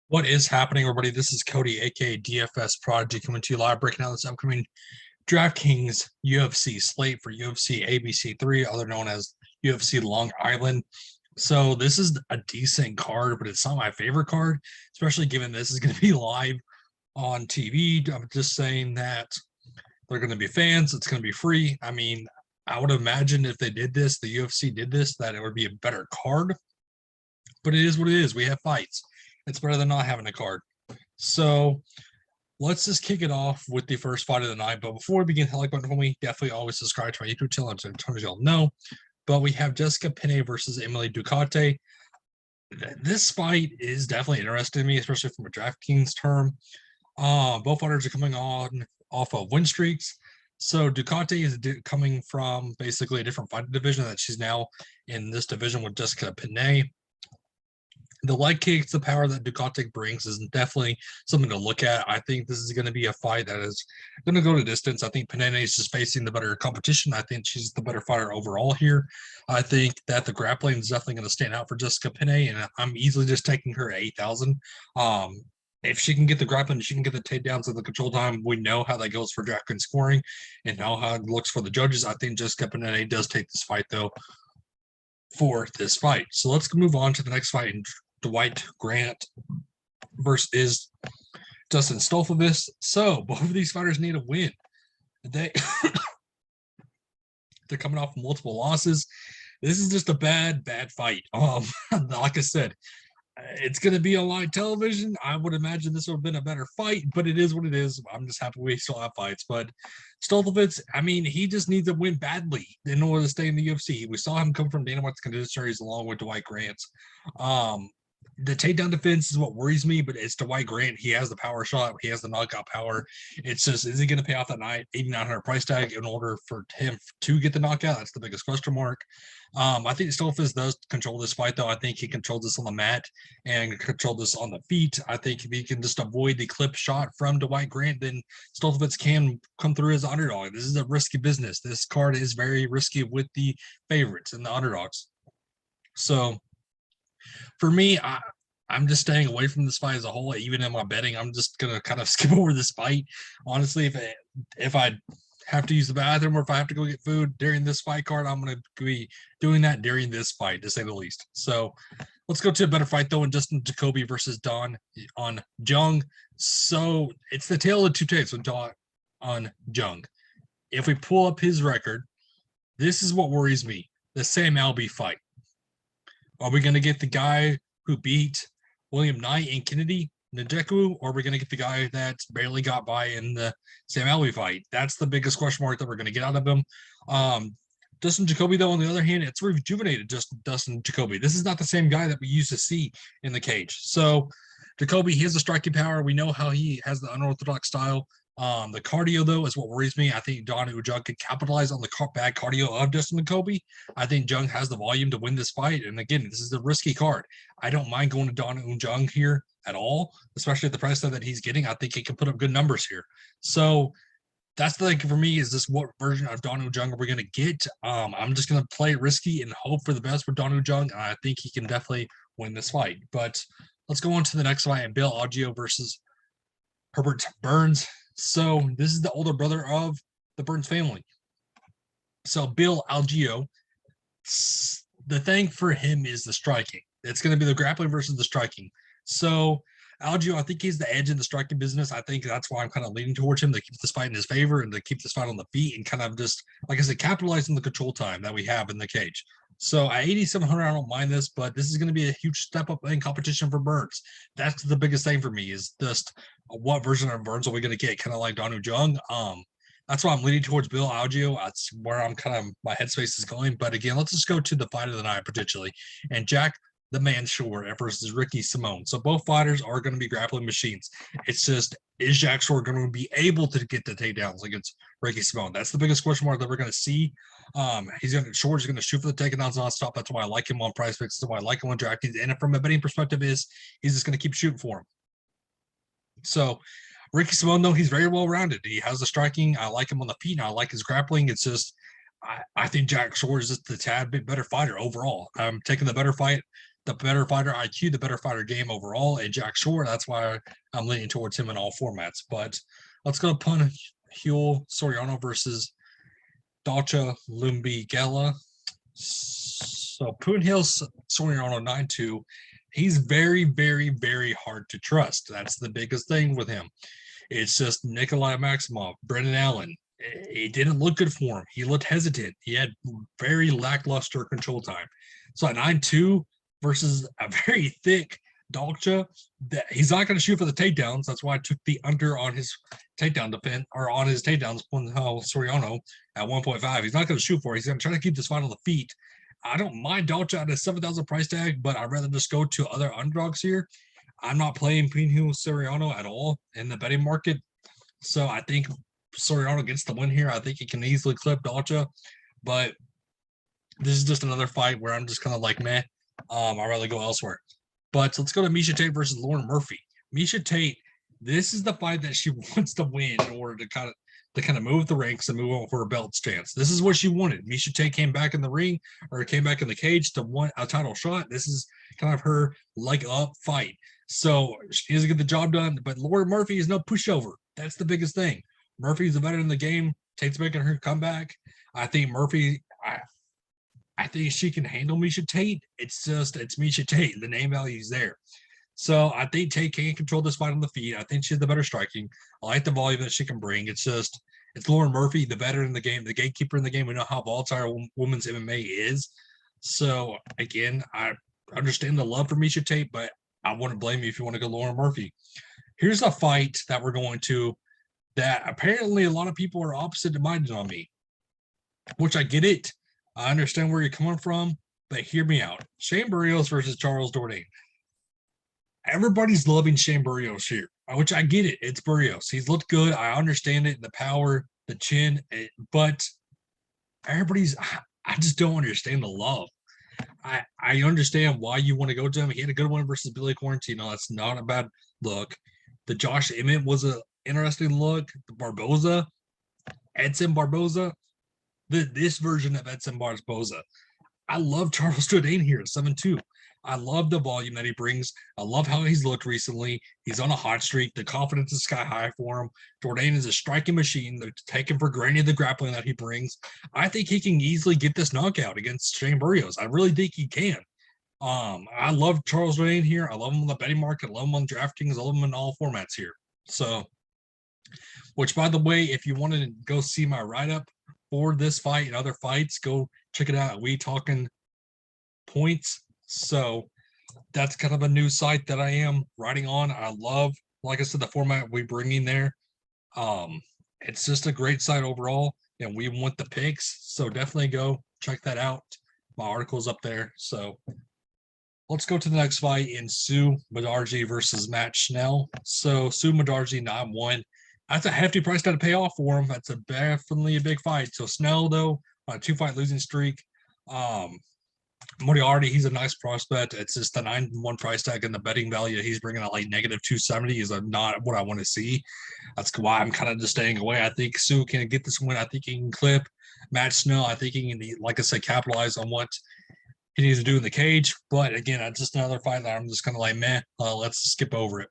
What is happening, everybody? This is Cody, aka DFS Prodigy, coming to you live, breaking out this upcoming DraftKings UFC slate for UFC ABC 3, other known as UFC Long Island. So this is a decent card, but it's not my favorite card, especially given this is going to be live on TV. I'm just saying that they're going to be fans. It's going to be free. I mean, I would imagine if they did this, the UFC did this, that it would be a better card. But it is what it is. We have fights. It's better than not having a card. So let's just kick it off with the first fight of the night. But before we begin, hit the like button for me. Definitely always subscribe to my YouTube channel. I'm sure y'all know. But we have Jessica Penne versus Emily Ducote. This fight is definitely interesting to me, especially from a DraftKings term. Both fighters are coming on off of win streaks. So Ducote is coming from basically a different fighting division that she's now in this division with Jessica Penne. The leg kicks, the power that Ducote brings is definitely something to look at. I think this is going to be a fight that is going to go to distance. I think Penne is just facing the better competition. I think she's the better fighter overall here. I think that the grappling is definitely going to stand out for Jessica Penne, and I'm easily just taking her at 8,000. If she can get the grappling, she can get the takedowns and the control time. We know how that goes for DraftKings scoring and know how it looks for the judges. I think Jessica Penne does take this fight, though, for this fight. So let's move on to the next fight. Dwight Grant versus Dustin Stolfovitz. So both of these fighters need a win. They're coming off multiple losses. This is just a bad fight. Like I said, it's going to be on live television. I would imagine this would have been a better fight, but it is what it is. I'm just happy we still have fights. But Stolfovitz, I mean, he just needs to win badly in order to stay in the UFC. We saw him come from Dana White's conditionaries along with Dwight Grant. The takedown defense is what worries me, but it's Dwight Grant. He has the power shot. He has the knockout power. It's just, is he going to pay off that night $8,900 price tag in order for him to get the knockout? That's the biggest question mark. I think Stolfovitz does control this fight, though. I think he controls this on the mat and control this on the feet. I think if he can just avoid the clip shot from Dwight Grant, then Stolfovitz can come through as an underdog. This is a risky business. This card is very risky with the favorites and the underdogs. So for me, I'm just staying away from this fight as a whole. Even in my betting, I'm just gonna kind of skip over this fight. Honestly, if I have to use the bathroom or if I have to go get food during this fight card, I'm gonna be doing that during this fight, to say the least. So let's go to a better fight though, in Justin Jacoby versus Don on Jung. So it's the tale of two tapes with Don on Jung. If we pull up his record, this is what worries me: the Sam Alvey fight. Are we going to get the guy who beat William Knight and Kennedy Nzechukwu, or are we going to get the guy that barely got by in the Sam Alvey fight? That's the biggest question mark that we're going to get out of him. Dustin Jacoby, though, on the other hand, it's rejuvenated Dustin Jacoby. This is not the same guy that we used to see in the cage. So Jacoby, he has a striking power. We know how he has the unorthodox style. The cardio, though, is what worries me. I think Don Jung could capitalize on the bad cardio of Dustin Jacoby. I think Jung has the volume to win this fight. And again, this is a risky card. I don't mind going to Don Jung here at all, especially at the price that he's getting. I think he can put up good numbers here. So that's the thing for me, is this what version of Don Jung are we going to get? I'm just going to play risky and hope for the best with Don Jung. I think he can definitely win this fight. But let's go on to the next fight, and Bill Algeo versus Herbert Burns. So this is the older brother of the Burns family. So Bill Algeo, the thing for him is the striking. It's going to be the grappling versus the striking. So Algeo, I think he's the edge in the striking business. I think that's why I'm kind of leaning towards him, to keep this fight in his favor and to keep this fight on the feet and kind of just, like I said, capitalize on the control time that we have in the cage. So at 8,700, I don't mind this, but this is going to be a huge step up in competition for Burns. That's the biggest thing for me, is just what version of Burns are we going to get? Kind of like Don Jung. That's why I'm leaning towards Bill Algeo. That's where I'm kind of, my headspace is going. But again, let's just go to the fight of the night potentially. And Jack the Man Shore versus Ricky Simone. So both fighters are going to be grappling machines. It's just, is Jack Shore going to be able to get the takedowns against Ricky Simone? That's the biggest question mark that we're going to see. Shore's going to shoot for the takedowns nonstop. That's why I like him on Prize Picks. That's why I like him on DraftKings. And from a betting perspective, he's just going to keep shooting for him. So Ricky Simone, though, he's very well rounded. He has the striking. I like him on the feet, and I like his grappling. It's just, I think Jack Shore is just the tad bit better fighter overall. I'm taking the better fight. the better fighter IQ, the better fighter game overall, and Jack Shore. That's why I'm leaning towards him in all formats. But let's go to Pun Huel Soriano versus Dalcha Lumbi Gela. So Punhil Soriano 9-2. He's very, very, very hard to trust. That's the biggest thing with him. It's just Nikolai Maximov, Brendan Allen. It didn't look good for him. He looked hesitant. He had very lackluster control time. So at 9-2 versus a very thick Dalcha, that he's not going to shoot for the takedowns. That's why I took the under on his takedown defense or on his takedowns. Soriano at 1.5. He's not going to shoot for it. He's going to try to keep this fight on the feet. I don't mind Dalcha at a 7,000 price tag, but I'd rather just go to other underdogs here. I'm not playing Pinhu Soriano at all in the betting market. So I think Soriano gets the win here. I think he can easily clip Dalcha, but this is just another fight where I'm just kind of like, meh, I'd rather go elsewhere. But let's go to Miesha Tate versus Lauren Murphy. Miesha Tate, this is the fight that she wants to win in order to kind of move the ranks and move on for a belt chance. This is what she wanted. Miesha Tate came back in the ring or came back in the cage to win a title shot. This is kind of her leg up fight. So she doesn't get the job done, but Lauren Murphy is no pushover. That's the biggest thing. Murphy's a veteran in the game. Tate's making her come back. I think Murphy, I think she can handle Miesha Tate. It's Miesha Tate. The name value is there. So I think Tate can control this fight on the feet. I think she has the better striking. I like the volume that she can bring. It's Lauren Murphy, the veteran in the game, the gatekeeper in the game. We know how volatile women's MMA is. So again, I understand the love for Miesha Tate, but I wouldn't blame you if you want to go Lauren Murphy. Here's a fight that we're going to that apparently a lot of people are opposite-minded on me, which I get it. I understand where you're coming from, but hear me out. Shane Burrios versus Charles Jourdain. Everybody's loving Shane Burrios here, which I get it. It's Burrios. He's looked good. I understand it, the power, the chin, but I just don't understand the love. I understand why you want to go to him. He had a good one versus Billy Quarantino. That's not a bad look. The Josh Emmett was an interesting look. The Barboza, Edson Barboza, this version of Edson Barboza. I love Charles Jourdain here at 7-2. I love the volume that he brings. I love how he's looked recently. He's on a hot streak. The confidence is sky high for him. Jourdain is a striking machine. They're taking for granted the grappling that he brings. I think he can easily get this knockout against Shane Burrios. I really think he can. I love Charles Jourdain here. I love him on the betting market. I love him on DraftKings. I love him in all formats here. So, which, by the way, if you wanted to go see my write-up for this fight and other fights, go check it out at We Talking Points. So that's kind of a new site that I am writing on. I love, like I said, the format we bring in there. It's just a great site overall, and we want the picks. So definitely go check that out. My article's up there. So let's go to the next fight in Sue Mudaerji versus Matt Schnell. So Sue Mudaerji 9-1. That's a hefty price tag to pay off for him. That's definitely a big fight. So Snell, though, on a 2-fight losing streak. Moriarty, he's a nice prospect. It's just the 9-1 price tag and the betting value that he's bringing at like -270 is not what I want to see. That's why I'm kind of just staying away. I think Sue can get this win. I think he can clip Matt Snell. I think he can, like I said, capitalize on what he needs to do in the cage. But again, it's just another fight that I'm just kind of like, meh, let's skip over it.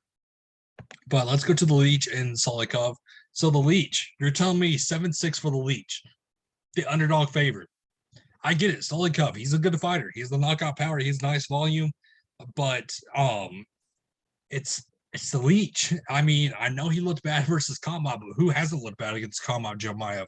But let's go to the Leech and Solikov. So the Leech, you're telling me 7-6 for the Leech, the underdog favorite. I get it. Solikov, he's a good fighter. He's the knockout power. He's nice volume, but it's the Leech. I mean, I know he looked bad versus Kama, but who hasn't looked bad against Kama Jamayev?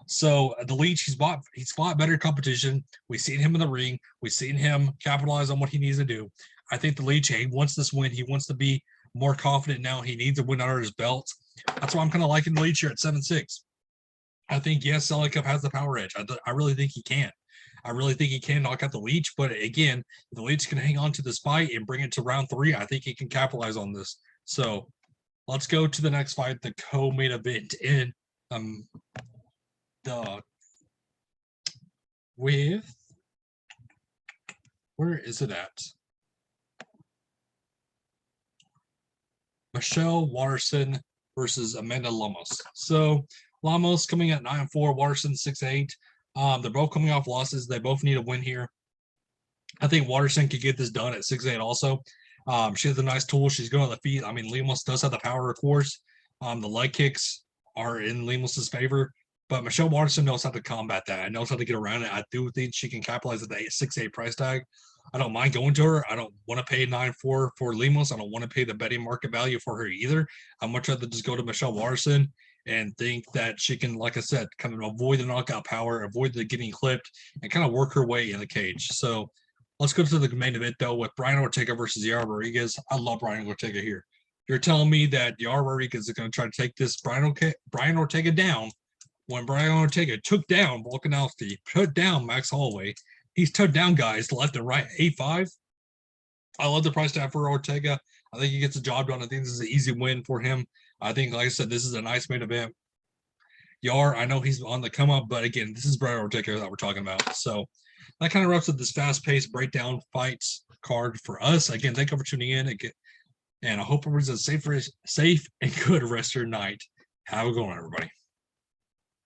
So the Leech, he's fought better competition. We've seen him in the ring. We've seen him capitalize on what he needs to do. I think the Leech, he wants this win. He wants to be more confident now. He needs a win under his belt. That's why I'm kind of liking the Leech here at 7-6. I think, yes, Solikov has the power edge. I really think he can. I really think he can knock out the Leech. But again, if the Leech can hang on to this fight and bring it to round 3, I think he can capitalize on this. So let's go to the next fight, the co-main event in where is it at? Michelle Watterson versus Amanda Lamos. So Lamos coming at 9-4, Watterson 6-8. They're both coming off losses. They both need a win here. I think Waterson could get this done at 6'8" also. She has a nice tool. She's good on the feet. I mean, Lemos does have the power, of course. The leg kicks are in Lemos's favor, but Michelle Waterson knows how to combat that. I knows how to get around it. I do think she can capitalize at the 6'8" price tag. I don't mind going to her. I don't want to pay 9.4 for Lemos. I don't want to pay the betting market value for her either. I'd much rather just go to Michelle Waterson and think that she can, like I said, kind of avoid the knockout power, avoid the getting clipped, and kind of work her way in the cage. So let's go to the main event, though, with Brian Ortega versus Yair Rodriguez. I love Brian Ortega here. You're telling me that Yair Rodriguez is going to try to take this Brian Ortega down when Brian Ortega took down Volkanovski, put down Max Holloway. He's took down guys left and right, 8-5. I love the price tag for Ortega. I think he gets the job done. I think this is an easy win for him. I think, like I said, this is a nice main event. Yar, I know he's on the come up, but again, this is Brian Ortega that we're talking about. So that kind of wraps up this fast-paced breakdown fights card for us. Again, thank you for tuning in. Again, and I hope everyone's a safe and good rest of your night. Have a good one, everybody.